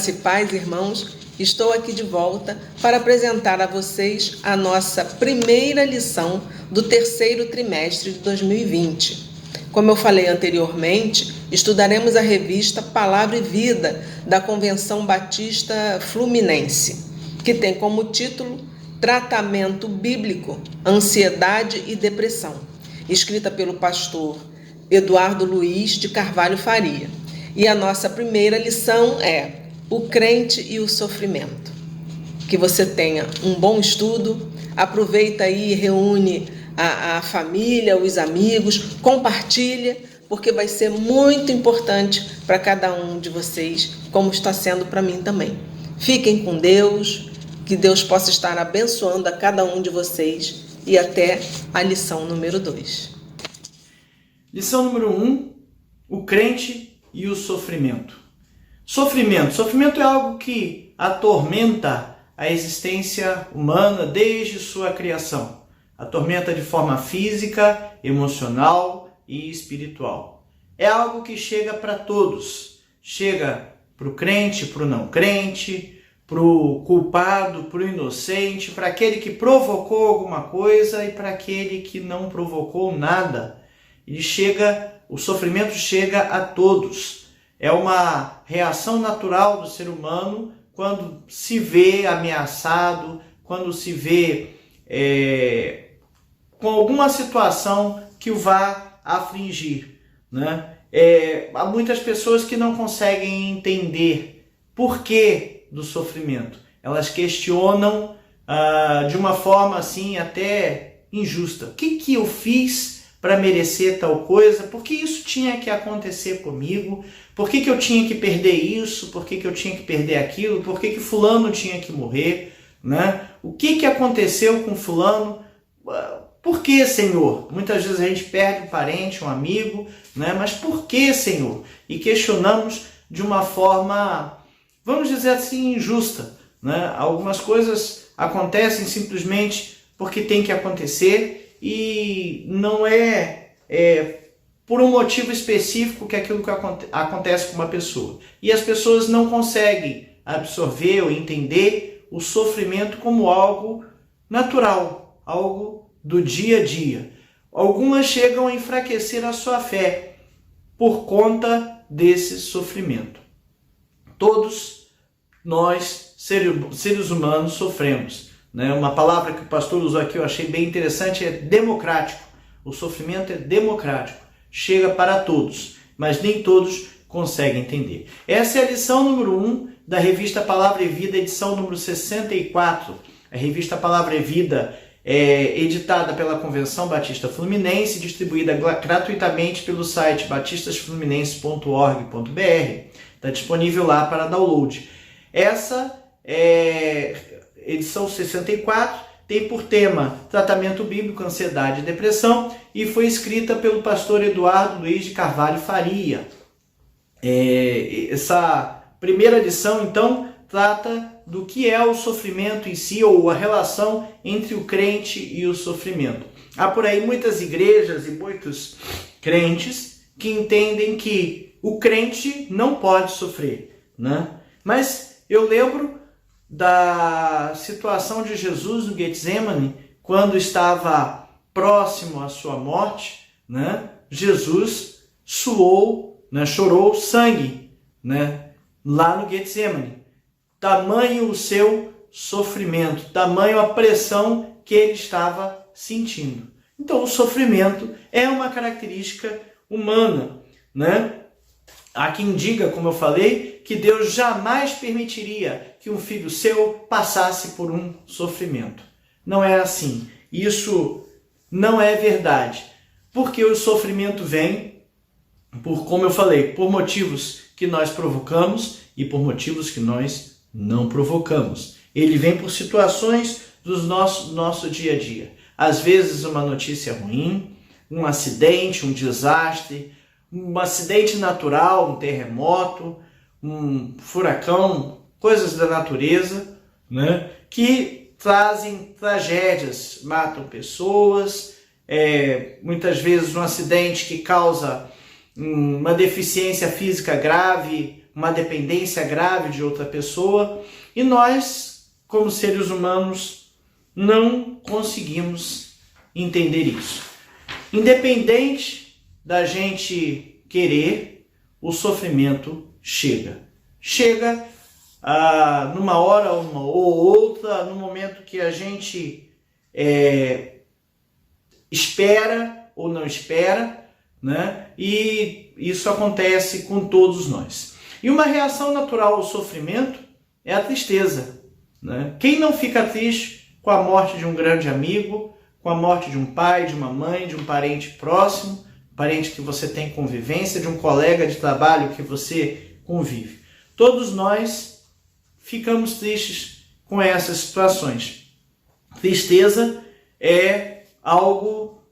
Graça e paz, irmãos. Estou aqui de volta para apresentar a vocês a nossa primeira lição do terceiro trimestre de 2020. Como eu falei anteriormente, estudaremos a revista Palavra e Vida da Convenção Batista Fluminense, que tem como título Tratamento Bíblico, Ansiedade e Depressão, escrita pelo pastor Eduardo Luiz de Carvalho Faria. E a nossa primeira lição é o crente e o sofrimento. Que você tenha um bom estudo, aproveita aí e reúne a família, os amigos, compartilha, porque vai ser muito importante para cada um de vocês, como está sendo para mim também. Fiquem com Deus, que Deus possa estar abençoando a cada um de vocês e até a lição número 2. Lição número 1, o crente e o sofrimento. Sofrimento é algo que atormenta a existência humana desde sua criação. Atormenta de forma física, emocional e espiritual. É algo que chega para todos. Chega para o crente, para o não crente, para o culpado, para o inocente, para aquele que provocou alguma coisa e para aquele que não provocou nada. O sofrimento chega a todos. É uma reação natural do ser humano quando se vê ameaçado, quando se vê com alguma situação que o vá afligir, né? Há muitas pessoas que não conseguem entender por que do sofrimento. Elas questionam de uma forma assim até injusta. O que eu fiz para merecer tal coisa? Por que isso tinha que acontecer comigo? Por que eu tinha que perder isso? Por que eu tinha que perder aquilo? Por que fulano tinha que morrer? Né? O que aconteceu com fulano? Por que, Senhor? Muitas vezes a gente perde um parente, um amigo, né? Mas por que, Senhor? E questionamos de uma forma, vamos dizer assim, injusta. Né? Algumas coisas acontecem simplesmente porque tem que acontecer e não é por um motivo específico que aquilo que acontece com uma pessoa. E as pessoas não conseguem absorver ou entender o sofrimento como algo natural, algo do dia a dia. Algumas chegam a enfraquecer a sua fé por conta desse sofrimento. Todos nós, seres humanos, sofremos. Né? Uma palavra que o pastor usou aqui, eu achei bem interessante, é democrático. O sofrimento é democrático. Chega para todos, mas nem todos conseguem entender. Essa é a lição número 1 da revista Palavra e Vida, edição número 64. A revista Palavra e Vida é editada pela Convenção Batista Fluminense, distribuída gratuitamente pelo site batistasfluminense.org.br. Está disponível lá para download. Essa edição 64 tem por tema Tratamento Bíblico, Ansiedade e Depressão e foi escrita pelo pastor Eduardo Luiz de Carvalho Faria. Essa primeira lição, então, trata do que é o sofrimento em si, ou a relação entre o crente e o sofrimento. Há por aí muitas igrejas e muitos crentes que entendem que o crente não pode sofrer, né? Mas eu lembro da situação de Jesus no Getsemane, quando estava próximo à sua morte, né? Jesus suou, né? Chorou sangue, né? Lá no Getsemane. Tamanho o seu sofrimento, tamanho a pressão que ele estava sentindo. Então o sofrimento é uma característica humana, né? Há quem diga, como eu falei, que Deus jamais permitiria que um filho seu passasse por um sofrimento. Não é assim. Isso não é verdade. Porque o sofrimento vem, como eu falei, por motivos que nós provocamos e por motivos que nós não provocamos. Ele vem por situações do nosso dia a dia. Às vezes uma notícia ruim, um acidente, um desastre, um acidente natural, um terremoto, um furacão, coisas da natureza, né, que trazem tragédias, matam pessoas, muitas vezes um acidente que causa uma deficiência física grave, uma dependência grave de outra pessoa, e nós, como seres humanos, não conseguimos entender isso. Independente da gente querer, o sofrimento chega. Chega numa hora ou outra, no momento que a gente espera ou não espera, né? E isso acontece com todos nós. E uma reação natural ao sofrimento é a tristeza, né? Quem não fica triste com a morte de um grande amigo, com a morte de um pai, de uma mãe, de um parente próximo, parente que você tem convivência, de um colega de trabalho que você convive? Todos nós ficamos tristes com essas situações. Tristeza é algo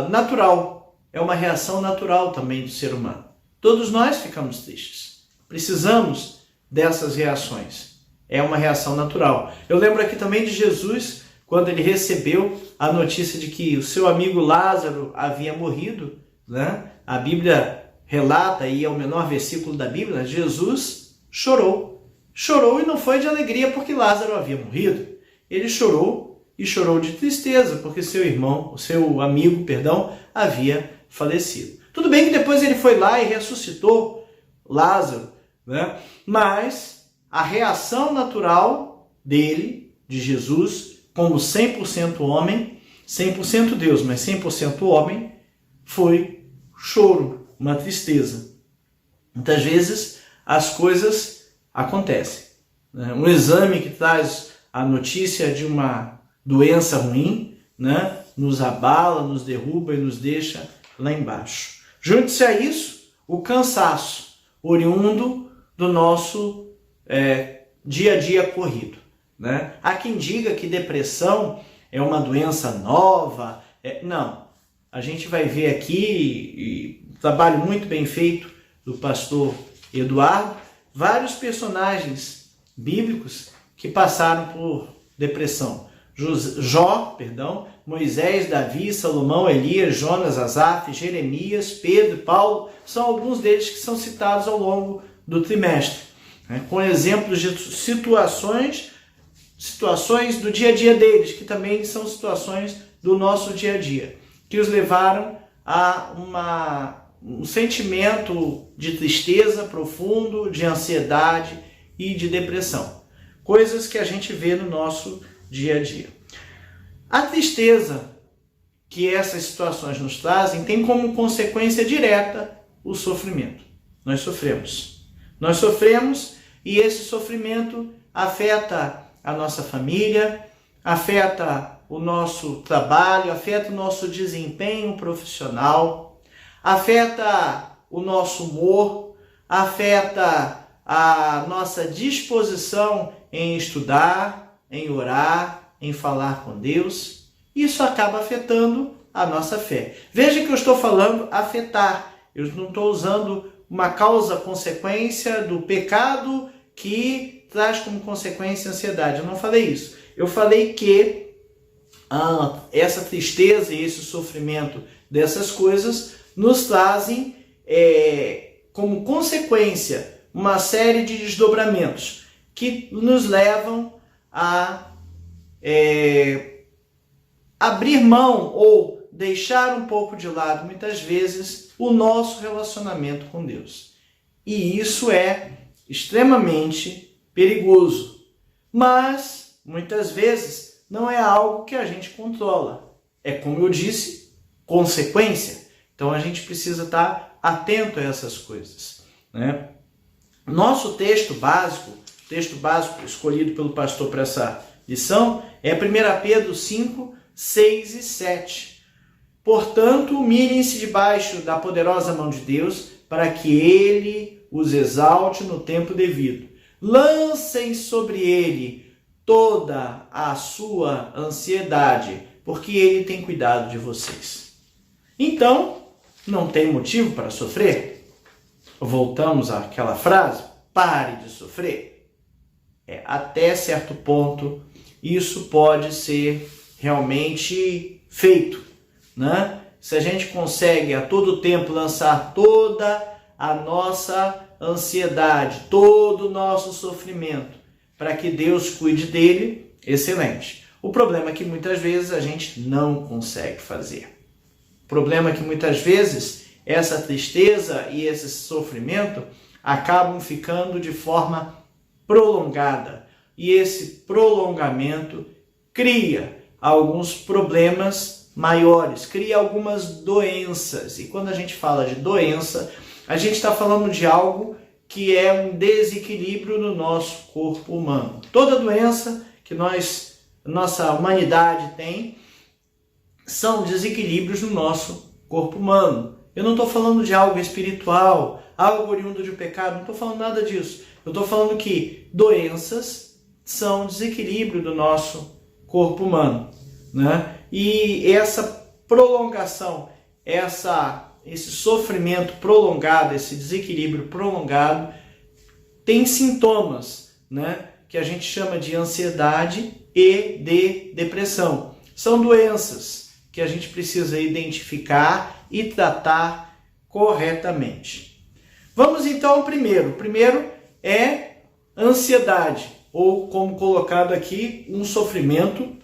natural, é uma reação natural também do ser humano. Todos nós ficamos tristes. Precisamos dessas reações. É uma reação natural. Eu lembro aqui também de Jesus, quando ele recebeu a notícia de que o seu amigo Lázaro havia morrido, né? A Bíblia relata, e é o menor versículo da Bíblia, Jesus chorou. Chorou, e não foi de alegria porque Lázaro havia morrido. Ele chorou, e chorou de tristeza porque seu amigo, havia falecido. Tudo bem que depois ele foi lá e ressuscitou Lázaro, né? Mas a reação natural dele, de Jesus, como 100% homem, 100% Deus, mas 100% homem, foi choro, uma tristeza. Muitas vezes as coisas acontecem, né? Um exame que traz a notícia de uma doença ruim, né? Nos abala, nos derruba e nos deixa lá embaixo. Junte-se a isso o cansaço oriundo do nosso dia a dia corrido, né? Há quem diga que depressão é uma doença nova. Não. A gente vai ver aqui, e trabalho muito bem feito do pastor Eduardo, vários personagens bíblicos que passaram por depressão. Moisés, Davi, Salomão, Elias, Jonas, Asaf, Jeremias, Pedro, Paulo, são alguns deles que são citados ao longo do trimestre, né? Com exemplos de situações do dia a dia deles, que também são situações do nosso dia a dia, que os levaram a um sentimento de tristeza profundo, de ansiedade e de depressão. Coisas que a gente vê no nosso dia a dia. A tristeza que essas situações nos trazem tem como consequência direta o sofrimento. Nós sofremos. E esse sofrimento afeta a nossa família, afeta o nosso trabalho, afeta o nosso desempenho profissional, afeta o nosso humor, afeta a nossa disposição em estudar, em orar, em falar com Deus. Isso acaba afetando a nossa fé. Veja que eu estou falando afetar. Eu não estou usando uma causa-consequência do pecado que traz como consequência a ansiedade. Eu não falei isso. Eu falei que essa tristeza e esse sofrimento dessas coisas nos trazem como consequência uma série de desdobramentos que nos levam a abrir mão ou deixar um pouco de lado, muitas vezes, o nosso relacionamento com Deus. E isso é extremamente perigoso. Mas, muitas vezes, não é algo que a gente controla. É, como eu disse, consequência. Então, a gente precisa estar atento a essas coisas, né? Nosso texto básico escolhido pelo pastor para essa lição, é 1 Pedro 5, 6 e 7. Portanto, humilhem-se debaixo da poderosa mão de Deus, para que Ele os exalte no tempo devido. Lancem sobre Ele toda a sua ansiedade, porque Ele tem cuidado de vocês. Então, não tem motivo para sofrer? Voltamos àquela frase, pare de sofrer. Até certo ponto, isso pode ser realmente feito, né? Se a gente consegue a todo tempo lançar toda a nossa ansiedade, todo o nosso sofrimento, para que Deus cuide dele, excelente. O problema é que muitas vezes a gente não consegue fazer. O problema é que muitas vezes essa tristeza e esse sofrimento acabam ficando de forma prolongada. E esse prolongamento cria alguns problemas maiores, cria algumas doenças. E quando a gente fala de doença, a gente está falando de algo que é um desequilíbrio no nosso corpo humano. Toda doença que nossa humanidade tem são desequilíbrios no nosso corpo humano. Eu não estou falando de algo espiritual, algo oriundo de pecado, não estou falando nada disso. Eu estou falando que doenças são desequilíbrio do nosso corpo humano, né? E essa prolongação, esse sofrimento prolongado, esse desequilíbrio prolongado, tem sintomas, né, que a gente chama de ansiedade e de depressão. São doenças que a gente precisa identificar e tratar corretamente. Vamos então ao primeiro. O primeiro é ansiedade, ou como colocado aqui, um sofrimento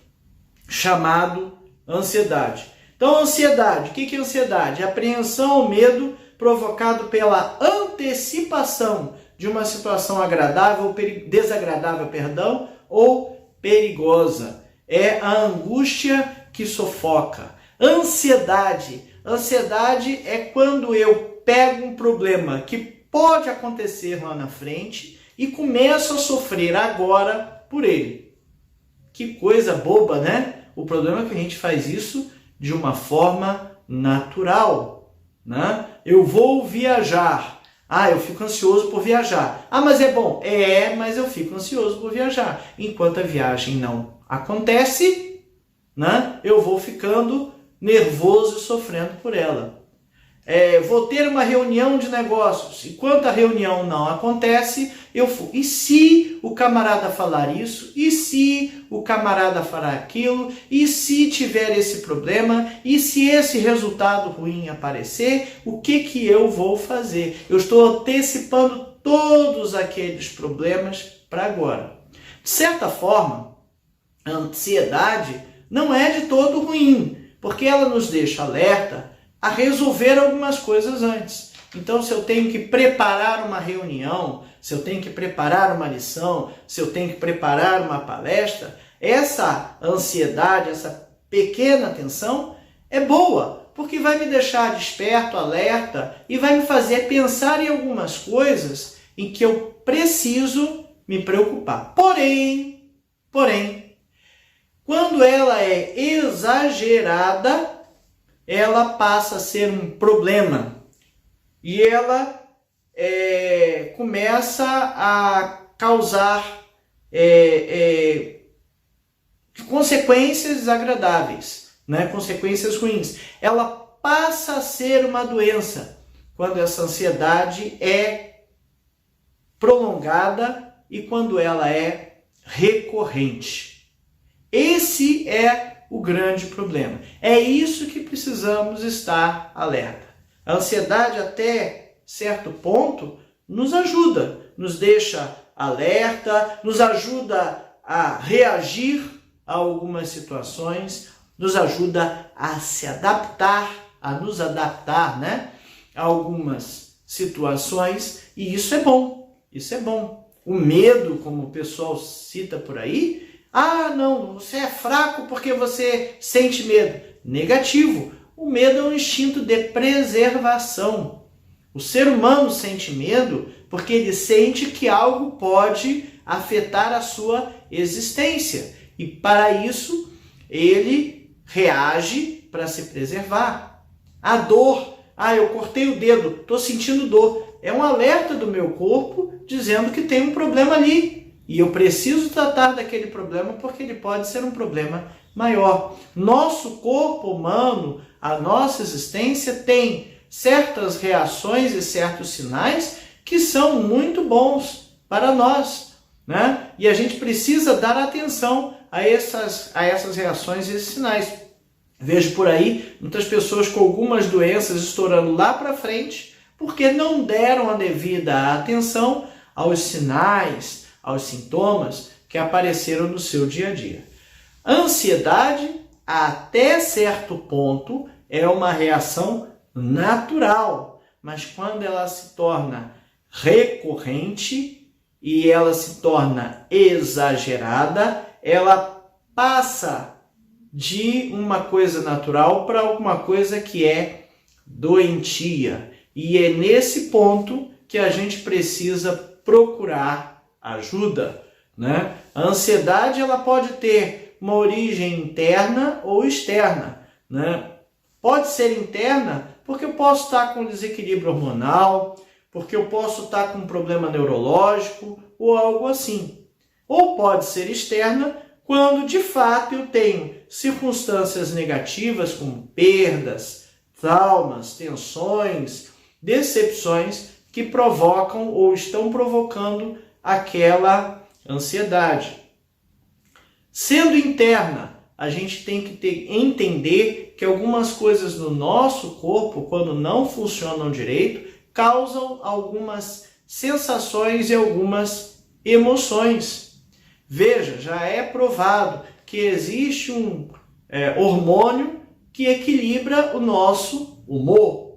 chamado ansiedade. Então, ansiedade, o que é ansiedade? Apreensão ou medo provocado pela antecipação de uma situação agradável, desagradável, ou perigosa. É a angústia que sufoca. Ansiedade é quando eu pego um problema que pode acontecer lá na frente e começo a sofrer agora por ele. Que coisa boba, né? O problema é que a gente faz isso de uma forma natural, né? Eu vou viajar. Eu fico ansioso por viajar. Mas é bom. Mas eu fico ansioso por viajar. Enquanto a viagem não acontece, né? Eu vou ficando nervoso e sofrendo por ela. Vou ter uma reunião de negócios. Enquanto a reunião não acontece, eu fui. E se o camarada falar isso? E se o camarada fará aquilo? E se tiver esse problema? E se esse resultado ruim aparecer? O que eu vou fazer? Eu estou antecipando todos aqueles problemas para agora. De certa forma, a ansiedade não é de todo ruim, porque ela nos deixa alerta a resolver algumas coisas antes. Então, se eu tenho que preparar uma reunião, se eu tenho que preparar uma lição, se eu tenho que preparar uma palestra, essa ansiedade, essa pequena tensão é boa, porque vai me deixar desperto, alerta e vai me fazer pensar em algumas coisas em que eu preciso me preocupar. Porém, quando ela é exagerada, ela passa a ser um problema e ela começa a causar consequências desagradáveis, né? Consequências ruins. Ela passa a ser uma doença quando essa ansiedade é prolongada e quando ela é recorrente. Esse é o grande problema. É isso que precisamos estar alerta. A ansiedade, até certo ponto, nos ajuda, nos deixa alerta, nos ajuda a reagir a algumas situações, nos ajuda a se adaptar, a nos adaptar, né, a algumas situações, e isso é bom, isso é bom. O medo, como o pessoal cita por aí, não, você é fraco porque você sente medo. Negativo. O medo é um instinto de preservação. O ser humano sente medo porque ele sente que algo pode afetar a sua existência. E para isso, ele reage para se preservar. A dor. Eu cortei o dedo, estou sentindo dor. É um alerta do meu corpo dizendo que tem um problema ali. E eu preciso tratar daquele problema porque ele pode ser um problema maior. Nosso corpo humano, a nossa existência tem certas reações e certos sinais que são muito bons para nós, né? E a gente precisa dar atenção a essas reações e esses sinais. Vejo por aí muitas pessoas com algumas doenças estourando lá para frente porque não deram a devida atenção aos sinais, aos sintomas que apareceram no seu dia a dia. A ansiedade, até certo ponto, é uma reação natural, mas quando ela se torna recorrente e ela se torna exagerada, ela passa de uma coisa natural para alguma coisa que é doentia. E é nesse ponto que a gente precisa procurar ajuda, né? A ansiedade ela pode ter uma origem interna ou externa, né? Pode ser interna porque eu posso estar com desequilíbrio hormonal, porque eu posso estar com um problema neurológico ou algo assim. Ou pode ser externa quando de fato eu tenho circunstâncias negativas como perdas, traumas, tensões, decepções que provocam ou estão provocando aquela ansiedade. Sendo interna, a gente tem que entender que algumas coisas no nosso corpo, quando não funcionam direito, causam algumas sensações e algumas emoções. Veja, já é provado que existe um hormônio que equilibra o nosso humor.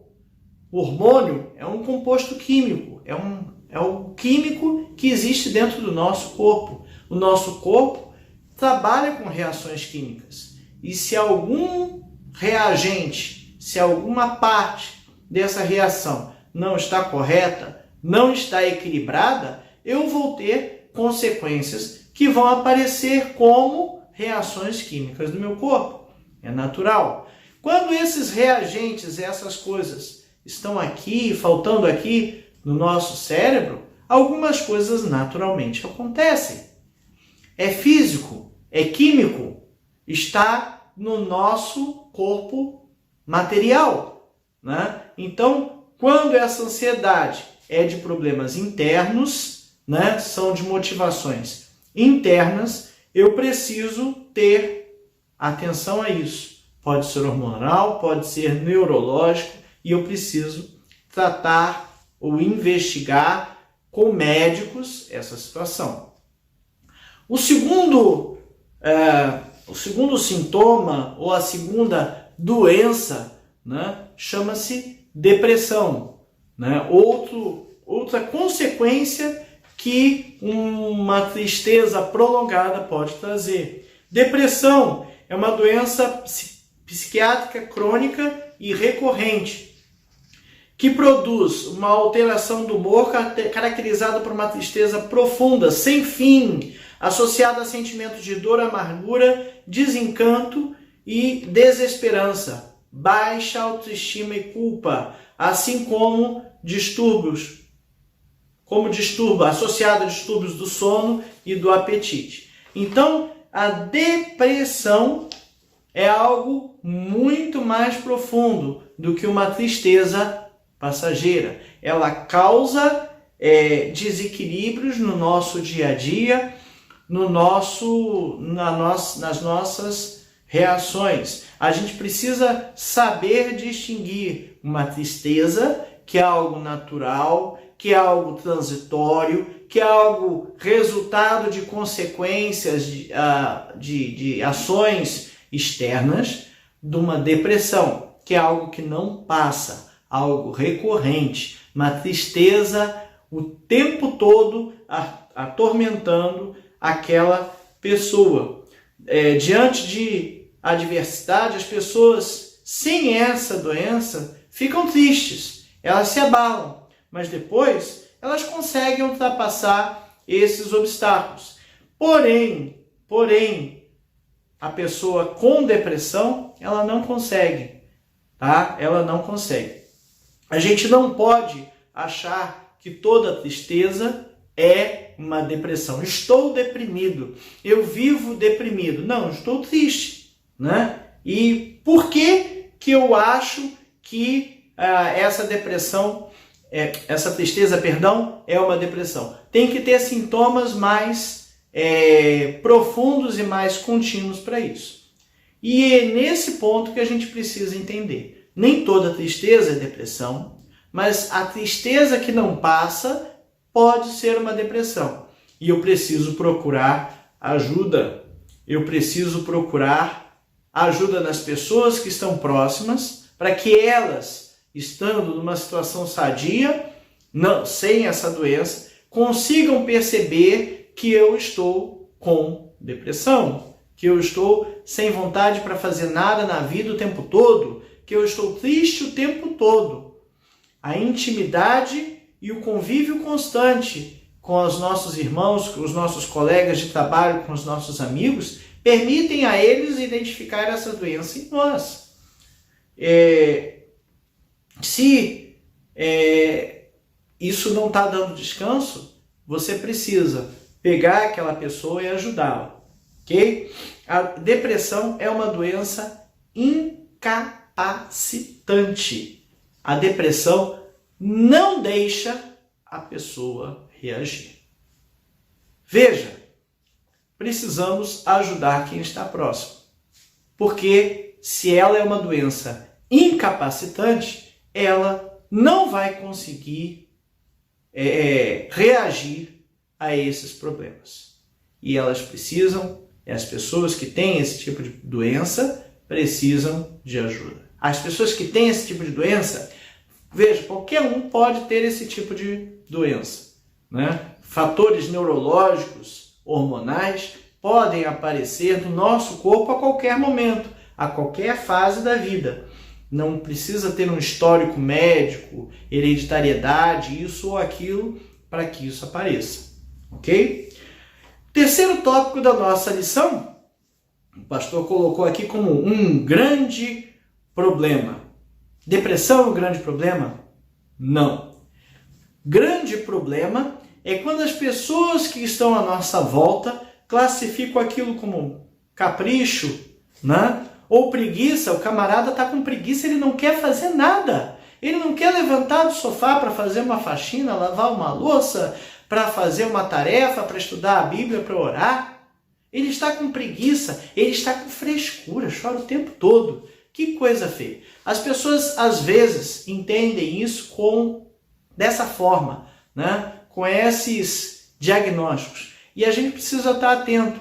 O hormônio é um composto químico, é um químico que existe dentro do nosso corpo. O nosso corpo trabalha com reações químicas. E se algum reagente, se alguma parte dessa reação não está correta, não está equilibrada, eu vou ter consequências que vão aparecer como reações químicas do meu corpo. É natural. Quando esses reagentes, essas coisas estão aqui, faltando aqui no nosso cérebro, algumas coisas naturalmente acontecem. É físico, é químico, está no nosso corpo material, né? Então, quando essa ansiedade é de problemas internos, né, são de motivações internas, eu preciso ter atenção a isso. Pode ser hormonal, pode ser neurológico, e eu preciso tratar ou investigar com médicos essa situação. O segundo sintoma ou a segunda doença, né, chama-se depressão, né? Outra consequência que uma tristeza prolongada pode trazer. Depressão é uma doença psiquiátrica crônica e recorrente, que produz uma alteração do humor caracterizada por uma tristeza profunda, sem fim, associada a sentimentos de dor, amargura, desencanto e desesperança, baixa autoestima e culpa, assim como distúrbio associado a distúrbios do sono e do apetite. Então, a depressão é algo muito mais profundo do que uma tristeza passageira. Ela causa desequilíbrios no nosso dia a dia, nas nossas reações. A gente precisa saber distinguir uma tristeza, que é algo natural, que é algo transitório, que é algo resultado de consequências de ações externas, de uma depressão, que é algo que não passa, algo recorrente, uma tristeza o tempo todo atormentando aquela pessoa. Diante de adversidade, as pessoas sem essa doença ficam tristes, elas se abalam, mas depois elas conseguem ultrapassar esses obstáculos. Porém, a pessoa com depressão, ela não consegue, tá? Ela não consegue. A gente não pode achar que toda tristeza é uma depressão. Estou deprimido, eu vivo deprimido. Não, estou triste, né? E por que eu acho que essa tristeza, é uma depressão? Tem que ter sintomas mais profundos e mais contínuos para isso. E é nesse ponto que a gente precisa entender. Nem toda tristeza é depressão, mas a tristeza que não passa pode ser uma depressão. E eu preciso procurar ajuda. Eu preciso procurar ajuda nas pessoas que estão próximas, para que elas, estando numa situação sadia, sem essa doença, consigam perceber que eu estou com depressão, que eu estou sem vontade para fazer nada na vida o tempo todo, que eu estou triste o tempo todo. A intimidade e o convívio constante com os nossos irmãos, com os nossos colegas de trabalho, com os nossos amigos, permitem a eles identificar essa doença em nós. Se isso não está dando descanso, você precisa pegar aquela pessoa e ajudá-la, ok? A depressão é uma doença incapacitante. A depressão não deixa a pessoa reagir. Veja, precisamos ajudar quem está próximo, porque se ela é uma doença incapacitante, ela não vai conseguir reagir a esses problemas. E elas precisam, as pessoas que têm esse tipo de doença, precisam de ajuda. As pessoas que têm esse tipo de doença, veja, qualquer um pode ter esse tipo de doença, né? Fatores neurológicos, hormonais, podem aparecer no nosso corpo a qualquer momento, a qualquer fase da vida. Não precisa ter um histórico médico, hereditariedade, isso ou aquilo, para que isso apareça. Ok? Terceiro tópico da nossa lição, o pastor colocou aqui como um grande problema. Depressão é um grande problema? Não. Grande problema é quando as pessoas que estão à nossa volta classificam aquilo como capricho, né? Ou preguiça. O camarada está com preguiça, ele não quer fazer nada. Ele não quer levantar do sofá para fazer uma faxina, lavar uma louça, para fazer uma tarefa, para estudar a Bíblia, para orar. Ele está com preguiça, ele está com frescura, chora o tempo todo. Que coisa feia. As pessoas, às vezes, entendem isso dessa forma, né? Com esses diagnósticos. E a gente precisa estar atento.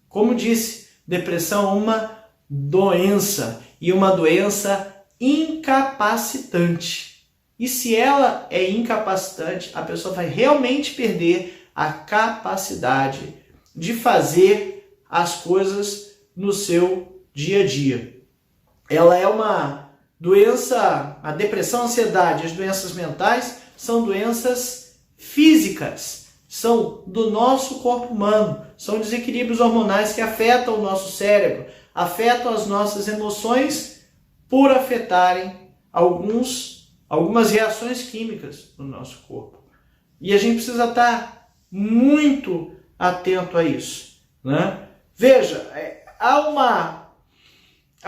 Como disse, depressão é uma doença, e uma doença incapacitante. E se ela é incapacitante, a pessoa vai realmente perder a capacidade de fazer as coisas no seu dia a dia. Ela é uma doença, a depressão, a ansiedade, as doenças mentais são doenças físicas, são do nosso corpo humano, são desequilíbrios hormonais que afetam o nosso cérebro, afetam as nossas emoções por afetarem algumas reações químicas no nosso corpo. E a gente precisa estar muito atento a isso, né? Veja, há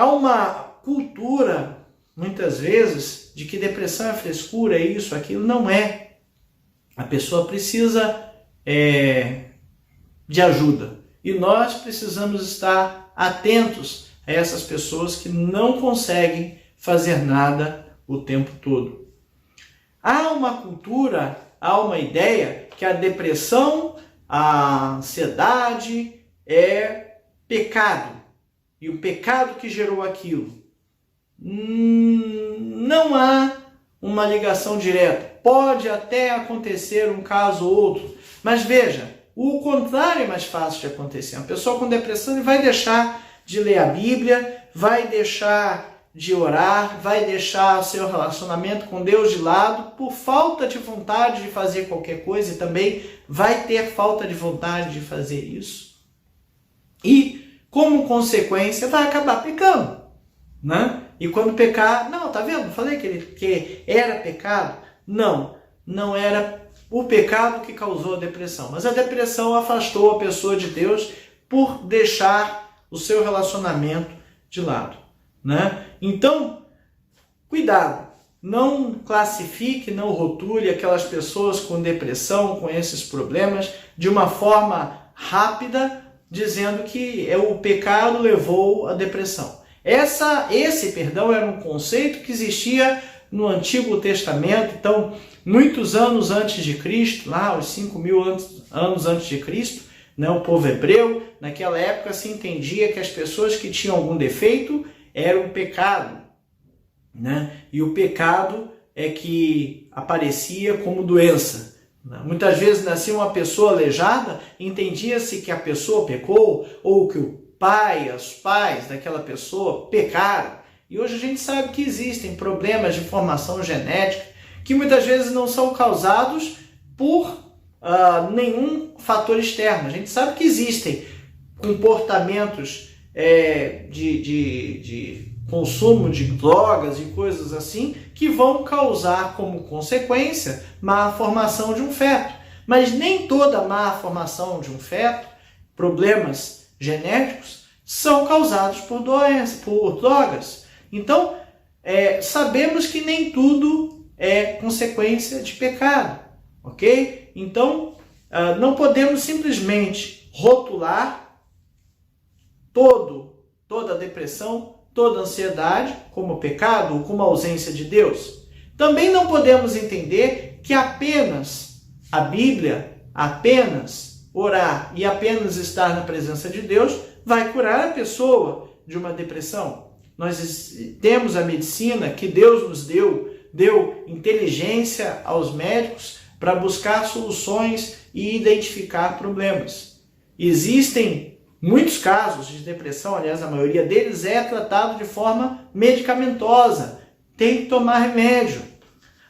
uma cultura, muitas vezes, de que depressão é frescura, é isso, aquilo. Não é. A pessoa precisa de ajuda. E nós precisamos estar atentos a essas pessoas que não conseguem fazer nada o tempo todo. Há uma cultura, há uma ideia que a depressão, a ansiedade é pecado. E o pecado que gerou aquilo. Não há uma ligação direta. Pode até acontecer um caso ou outro. Mas veja, o contrário é mais fácil de acontecer. Uma pessoa com depressão vai deixar de ler a Bíblia, vai deixar de orar, vai deixar o seu relacionamento com Deus de lado por falta de vontade de fazer qualquer coisa, e também vai ter falta de vontade de fazer isso. E, como consequência, vai acabar pecando, né? E quando pecar, não, tá vendo? Falei que era pecado? Não era o pecado que causou a depressão, mas a depressão afastou a pessoa de Deus por deixar o seu relacionamento de lado, né? Então, cuidado, não classifique, não rotule aquelas pessoas com depressão, com esses problemas, de uma forma rápida, dizendo que o pecado levou à depressão. Esse era um conceito que existia no Antigo Testamento. Então, muitos anos antes de Cristo, lá os 5.000 anos antes de Cristo, né, o povo hebreu, naquela época se entendia que as pessoas que tinham algum defeito era um pecado, né? E o pecado é que aparecia como doença. Muitas vezes nascia uma pessoa aleijada, entendia-se que a pessoa pecou ou que o pai, os pais daquela pessoa pecaram. E hoje a gente sabe que existem problemas de formação genética que muitas vezes não são causados por nenhum fator externo. A gente sabe que existem comportamentos de consumo de drogas e coisas assim que vão causar como consequência má formação de um feto. Mas nem toda má formação de um feto, problemas genéticos, são causados por doença, por drogas. Então, sabemos que nem tudo é consequência de pecado, ok? Então, não podemos simplesmente rotular toda depressão, toda ansiedade como pecado ou como ausência de Deus. Também não podemos entender que apenas a Bíblia, apenas orar e apenas estar na presença de Deus vai curar a pessoa de uma depressão. Nós temos a medicina que Deus nos deu inteligência aos médicos para buscar soluções e identificar problemas. Existem muitos casos de depressão, aliás, a maioria deles é tratado de forma medicamentosa. Tem que tomar remédio.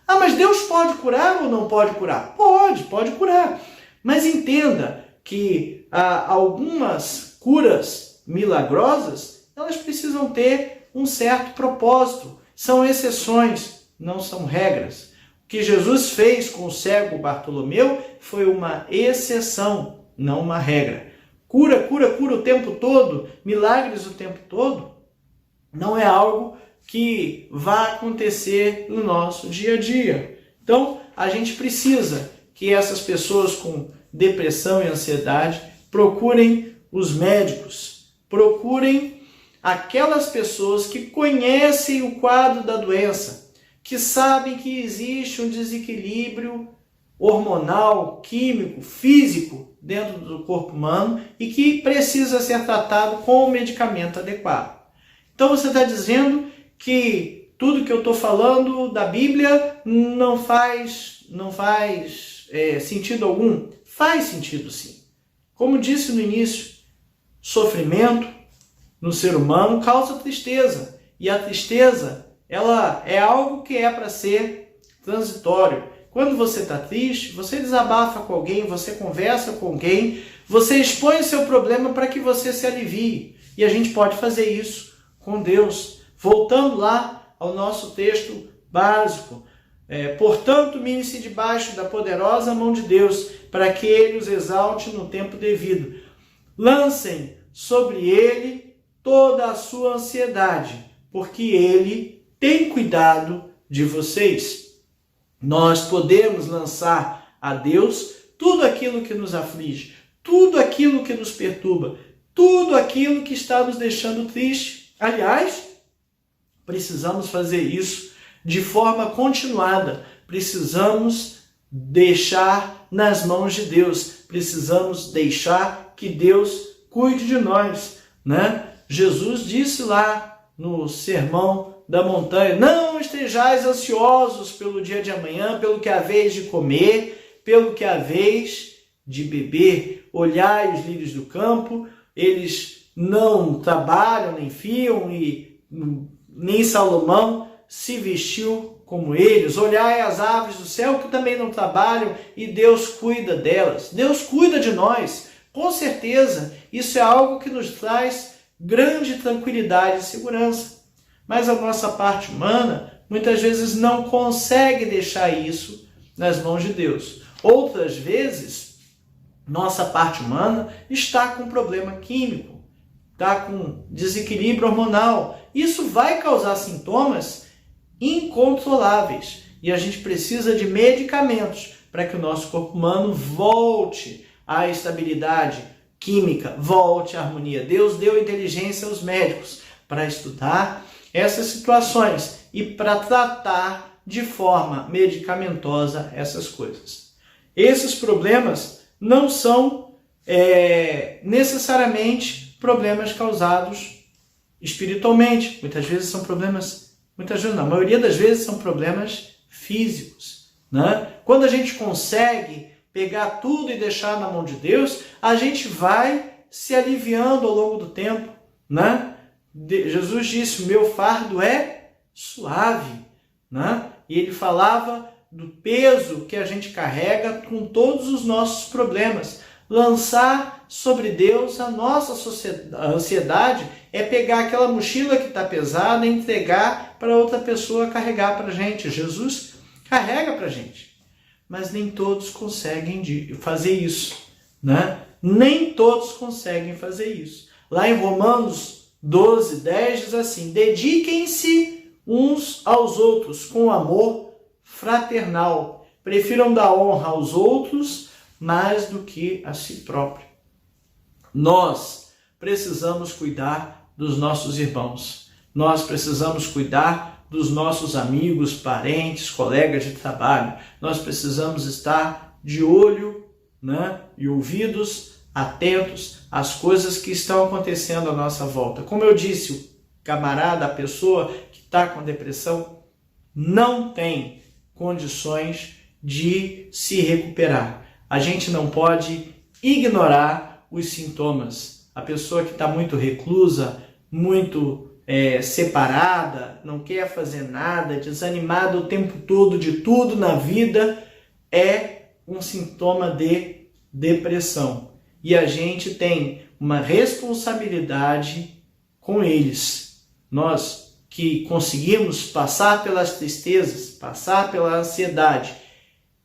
Ah, mas Deus pode curar ou não pode curar? Pode curar. Mas entenda que algumas curas milagrosas, elas precisam ter um certo propósito. São exceções, não são regras. O que Jesus fez com o cego Bartolomeu foi uma exceção, não uma regra. Cura o tempo todo, milagres o tempo todo, não é algo que vai acontecer no nosso dia a dia. Então, a gente precisa que essas pessoas com depressão e ansiedade procurem os médicos, procurem aquelas pessoas que conhecem o quadro da doença, que sabem que existe um desequilíbrio hormonal, químico, físico dentro do corpo humano e que precisa ser tratado com o medicamento adequado. Então você está dizendo que tudo que eu estou falando da Bíblia não faz sentido algum? Faz sentido sim. Como disse no início, sofrimento no ser humano causa tristeza. E a tristeza, ela é algo que é para ser transitório. Quando você está triste, você desabafa com alguém, você conversa com alguém, você expõe o seu problema para que você se alivie. E a gente pode fazer isso com Deus. Voltando lá ao nosso texto básico. Portanto, mire-se debaixo da poderosa mão de Deus, para que Ele os exalte no tempo devido. Lancem sobre Ele toda a sua ansiedade, porque Ele tem cuidado de vocês. Nós podemos lançar a Deus tudo aquilo que nos aflige, tudo aquilo que nos perturba, tudo aquilo que está nos deixando triste. Aliás, precisamos fazer isso de forma continuada. Precisamos deixar nas mãos de Deus. Precisamos deixar que Deus cuide de nós, né? Jesus disse lá no Sermão da Montanha: não estejais ansiosos pelo dia de amanhã, pelo que haveis de comer, pelo que haveis de beber. Olhai os lírios do campo, eles não trabalham, nem fiam, e nem Salomão se vestiu como eles. Olhai as aves do céu, que também não trabalham, e Deus cuida delas. Deus cuida de nós. Com certeza, isso é algo que nos traz grande tranquilidade e segurança. Mas a nossa parte humana, muitas vezes, não consegue deixar isso nas mãos de Deus. Outras vezes, nossa parte humana está com problema químico, está com desequilíbrio hormonal. Isso vai causar sintomas incontroláveis. E a gente precisa de medicamentos para que o nosso corpo humano volte à estabilidade química, volte à harmonia. Deus deu inteligência aos médicos para estudar essas situações e para tratar de forma medicamentosa essas coisas. Esses problemas não são necessariamente problemas causados espiritualmente. Muitas vezes são problemas, muitas vezes não, a maioria das vezes são problemas físicos, né? Quando a gente consegue pegar tudo e deixar na mão de Deus, a gente vai se aliviando ao longo do tempo, né? Jesus disse: o meu fardo é suave, né? E ele falava do peso que a gente carrega com todos os nossos problemas. Lançar sobre Deus a nossa ansiedade é pegar aquela mochila que está pesada e entregar para outra pessoa carregar para a gente. Jesus carrega para a gente, mas nem todos conseguem fazer isso, né? Nem todos conseguem fazer isso. Lá em Romanos 12:10 diz assim: dediquem-se uns aos outros com amor fraternal. Prefiram dar honra aos outros mais do que a si próprio. Nós precisamos cuidar dos nossos irmãos. Nós precisamos cuidar dos nossos amigos, parentes, colegas de trabalho. Nós precisamos estar de olho, né, e ouvidos atentos às coisas que estão acontecendo à nossa volta. Como eu disse, o camarada, a pessoa que está com depressão, não tem condições de se recuperar. A gente não pode ignorar os sintomas. A pessoa que está muito reclusa, muito separada, não quer fazer nada, desanimada o tempo todo de tudo na vida, é um sintoma de depressão. E a gente tem uma responsabilidade com eles. Nós que conseguimos passar pelas tristezas, passar pela ansiedade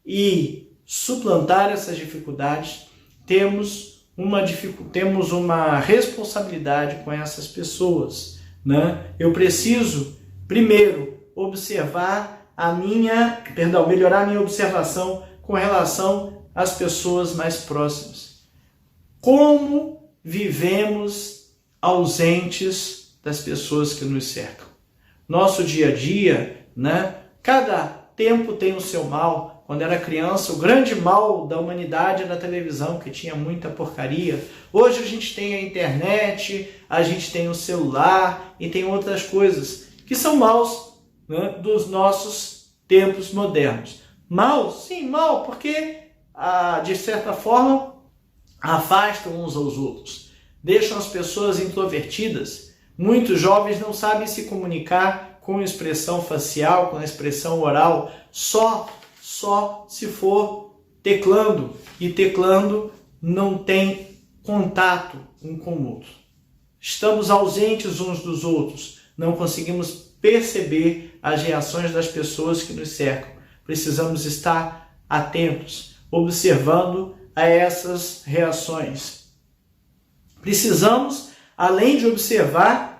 e suplantar essas dificuldades, temos uma responsabilidade com essas pessoas, né? Eu preciso, primeiro, melhorar a minha observação com relação às pessoas mais próximas. Como vivemos ausentes das pessoas que nos cercam? Nosso dia a dia, né? Cada tempo tem o seu mal. Quando era criança, o grande mal da humanidade era a televisão, que tinha muita porcaria. Hoje a gente tem a internet, a gente tem o celular e tem outras coisas que são maus, né, dos nossos tempos modernos. Mal? Sim, mal, porque de certa forma afastam uns aos outros, deixam as pessoas introvertidas. Muitos jovens não sabem se comunicar com expressão facial, com a expressão oral, só se for teclando, e teclando não tem contato um com o outro. Estamos ausentes uns dos outros, não conseguimos perceber as reações das pessoas que nos cercam. Precisamos estar atentos, observando a essas reações. Precisamos, além de observar,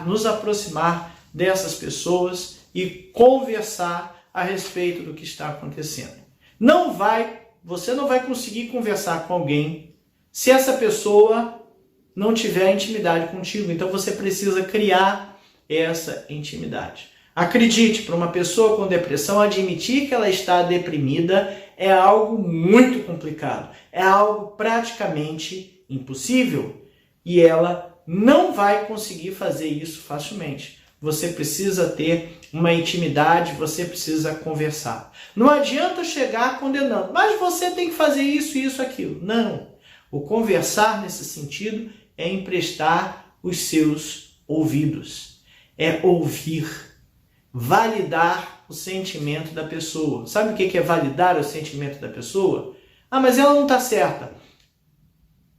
nos aproximar dessas pessoas e conversar a respeito do que está acontecendo. Você não vai conseguir conversar com alguém se essa pessoa não tiver intimidade contigo. Então você precisa criar essa intimidade. Acredite, para uma pessoa com depressão, admitir que ela está deprimida é algo muito complicado. É algo praticamente impossível. E ela não vai conseguir fazer isso facilmente. Você precisa ter uma intimidade, você precisa conversar. Não adianta chegar condenando, mas você tem que fazer isso, isso, aquilo. Não. O conversar nesse sentido é emprestar os seus ouvidos. É ouvir. Validar o sentimento da pessoa. Sabe o que é validar o sentimento da pessoa? Ah, mas ela não está certa.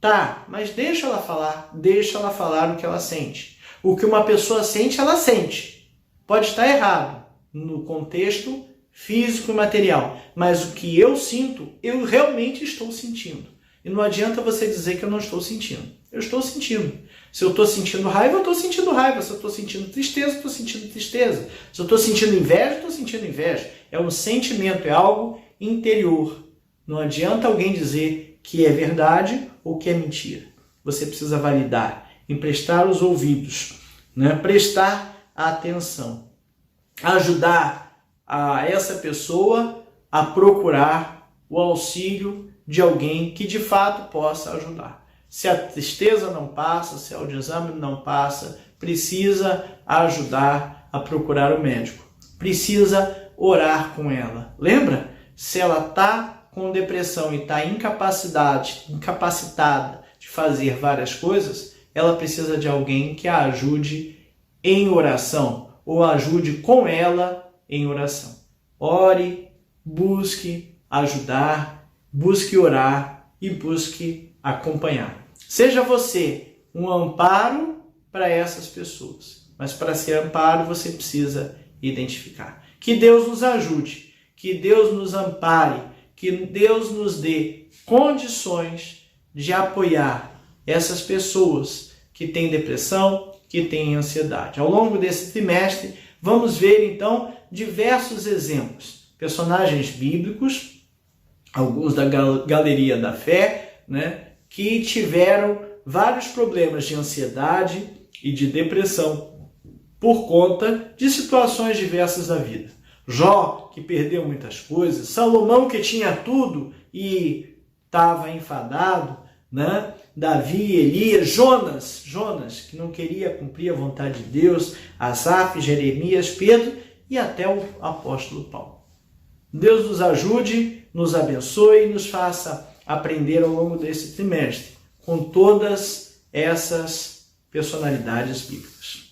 Tá, mas deixa ela falar o que ela sente. O que uma pessoa sente, ela sente. Pode estar errado no contexto físico e material, mas o que eu sinto, eu realmente estou sentindo. E não adianta você dizer que eu não estou sentindo. Eu estou sentindo. Se eu estou sentindo raiva, eu estou sentindo raiva. Se eu estou sentindo tristeza, eu estou sentindo tristeza. Se eu estou sentindo inveja, eu estou sentindo inveja. É um sentimento, é algo interior. Não adianta alguém dizer que é verdade ou que é mentira. Você precisa validar, emprestar os ouvidos. né? Prestar atenção, ajudar a essa pessoa a procurar o auxílio de alguém que de fato possa ajudar. Se a tristeza não passa, se o desânimo não passa, precisa ajudar a procurar o médico. Precisa orar com ela. Lembra? Se ela está com depressão e está incapacitada de fazer várias coisas, ela precisa de alguém que a ajude em oração ou ajude com ela em oração. Ore, busque ajudar, busque orar e busque acompanhar. Seja você um amparo para essas pessoas, mas para ser amparo você precisa identificar. Que Deus nos ajude, que Deus nos ampare, que Deus nos dê condições de apoiar essas pessoas que têm depressão, que têm ansiedade. Ao longo desse trimestre, vamos ver então diversos exemplos, personagens bíblicos, alguns da Galeria da Fé, né, que tiveram vários problemas de ansiedade e de depressão por conta de situações diversas da vida. Jó, que perdeu muitas coisas, Salomão, que tinha tudo e estava enfadado, né? Davi, Elias, Jonas, que não queria cumprir a vontade de Deus, Asaf, Jeremias, Pedro e até o apóstolo Paulo. Deus nos ajude, nos abençoe e nos faça aprender ao longo desse trimestre com todas essas personalidades bíblicas.